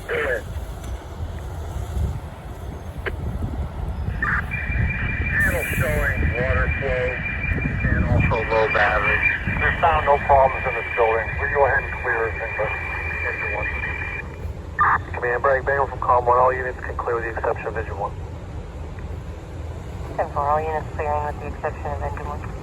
Good. Panel showing water flow and also low battery. There's found no problems in this building. We go ahead and clear everything, but engine 1. Command Bragg Banger from COM 1. All units can clear with the exception of engine 1. 10-4, all units clearing with the exception of engine 1.